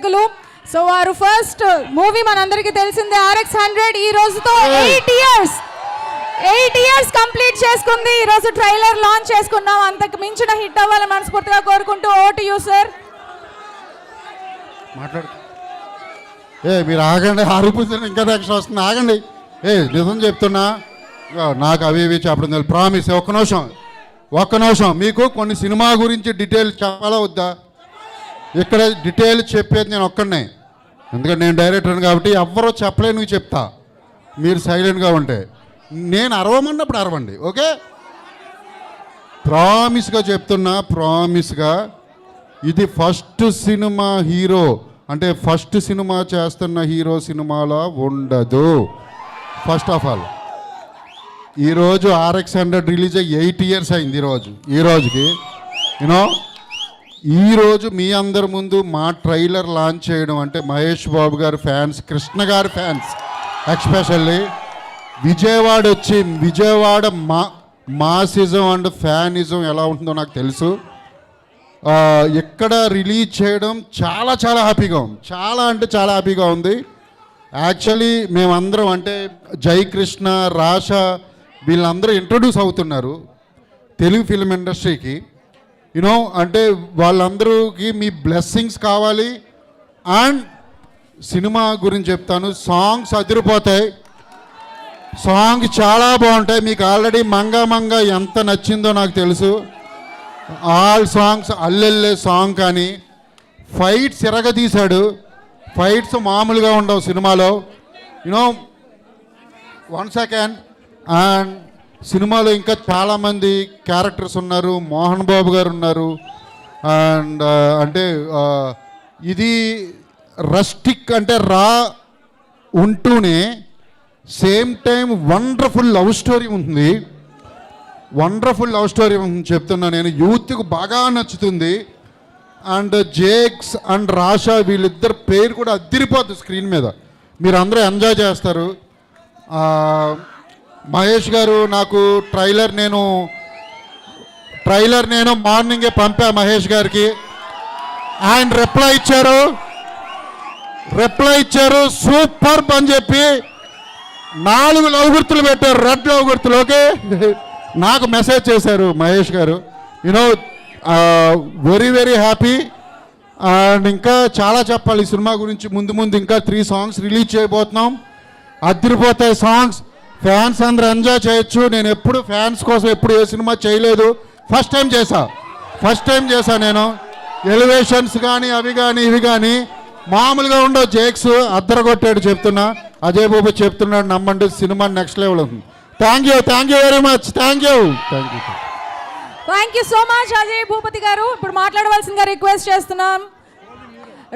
దర్శకులు. సో వారు first movie మనందరికీ తెలిసిందే RX100. ఈ రోజుతో 8 ఇయర్స్ కంప్లీట్ చేసుకుంది. ఈ రోజు ట్రైలర్ లాంచ్ చేసుకున్నాం. అంతకు మించిన హిట్ అవ్వాలని మనస్ఫూర్తిగా కోరుకుంటూ ఓటు యూ సార్. మాట్లాడు. మీరు ఆగండి, ఆరిపోతుంది, ఇంకా నెక్స్ట్ వస్తుంది, ఆగండి. నిజం చెప్తున్నా, నాకు అవి ఇవి చెప్పడం తెలియదు. ప్రామిస్. ఒక్క నిమిషం మీకు కొన్ని సినిమా గురించి డీటెయిల్ చెప్పాలా వద్దా? ఇక్కడ డీటెయిల్ చెప్పేది నేను ఒక్కడనే, ఎందుకంటే నేను డైరెక్టర్ని కాబట్టి ఎవ్వరూ చెప్పలేను. నువ్వు చెప్తా, మీరు సైలెంట్గా ఉంటే. నేను అరవమన్నప్పుడు అరవండి, ఓకే? ప్రామిస్గా చెప్తున్నా, ప్రామిస్గా ఇది ఫస్ట్ సినిమా హీరో అంటే ఫస్ట్ సినిమా చేస్తున్న హీరో సినిమాలో ఉండదు. ఫస్ట్ ఆఫ్ ఆల్ ఈరోజు RX100 రిలీజ్ అయ్యి 8 ఇయర్స్ అయింది. ఈ రోజుకి ఈరోజు మీ అందరి ముందు మా ట్రైలర్ లాంచ్ చేయడం అంటే మహేష్ బాబు గారి ఫ్యాన్స్, కృష్ణ గారి ఫ్యాన్స్, ఎక్స్పెషల్లీ విజయవాడ వచ్చి విజయవాడ మాసిజం అండ్ ఫ్యానిజం ఎలా ఉంటుందో నాకు తెలుసు. ఎక్కడ రిలీజ్ చేయడం చాలా చాలా హ్యాపీగా ఉంది. చాలా అంటే చాలా హ్యాపీగా ఉంది. యాక్చువల్లీ మేమందరం అంటే జయకృష్ణ, రాషా వీళ్ళందరూ ఇంట్రొడ్యూస్ అవుతున్నారు తెలుగు ఫిల్మ్ ఇండస్ట్రీకి. అంటే వాళ్ళందరికీ మీ బ్లెస్సింగ్స్ కావాలి. అండ్ సినిమా గురించి చెప్తాను, సాంగ్స్ అదిరిపోతాయి, సాంగ్ చాలా బాగుంటాయి. మీకు ఆల్రెడీ మంగా ఎంత నచ్చిందో నాకు తెలుసు. ఆల్ సాంగ్స్, అల్లెల్లే సాంగ్ కానీ ఫైట్స్ ఎరగదీశాడు. ఫైట్స్ మామూలుగా ఉండవు సినిమాలో. 1 సెకండ్. అండ్ సినిమాలో ఇంకా చాలామంది క్యారెక్టర్స్ ఉన్నారు. మోహన్ బాబు గారు ఉన్నారు. అండ్ అంటే ఇది రస్టిక్ అంటే రా ఉంటూనే same time wonderful love story ఉంటుంది. చెప్తున్నా నేను. యూత్కి బాగా నచ్చుతుంది. అండ్ జేక్స్ అండ్ రాషా వీళ్ళిద్దరు పేరు కూడా అదిరిపోతుంది స్క్రీన్ మీద. మీరు అందరూ ఎంజాయ్ చేస్తారు. మహేష్ గారు నాకు ట్రైలర్ నేను మార్నింగే పంపా మహేష్ గారికి. ఆయన రిప్లై ఇచ్చారు సూపర్ అని చెప్పి 4 లవ్ గుర్తులు పెట్టారు, రెడ్ లవ్ గుర్తులు. ఓకే, నాకు మెసేజ్ చేశారు మహేష్ గారు. Very very happy. అండ్ ఇంకా చాలా చెప్పాలి ఈ సినిమా గురించి. ముందు ఇంకా 3 సాంగ్స్ రిలీజ్ చేయబోతున్నాం. అదిరిపోతాయి సాంగ్స్. ఫ్యాన్స్ అందరూ ఎంజాయ్ చేయొచ్చు. నేను ఎప్పుడు ఫ్యాన్స్ కోసం ఎప్పుడు ఏ సినిమా చేయలేదు. ఫస్ట్ టైం చేశా నేను. ఎలివేషన్స్ కానీ అవి కానీ ఇవి కానీ మామూలుగా ఉండవు. జేక్స్ అద్దరగొట్టాడు చెప్తున్నా. అజయ్ బాబు చెప్తున్నాడు, నమ్మండి, సినిమా నెక్స్ట్ లెవెల్ ఉంది. Thank you very much. Thank you so much Ajay Bhupathi గారు. ఇప్పుడు మాట్లాడవలసిందిగా రిక్వెస్ట్ చేస్తున్నాం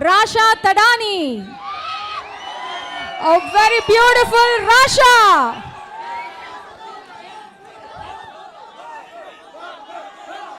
రాషా తడాని. Very beautiful Rasha.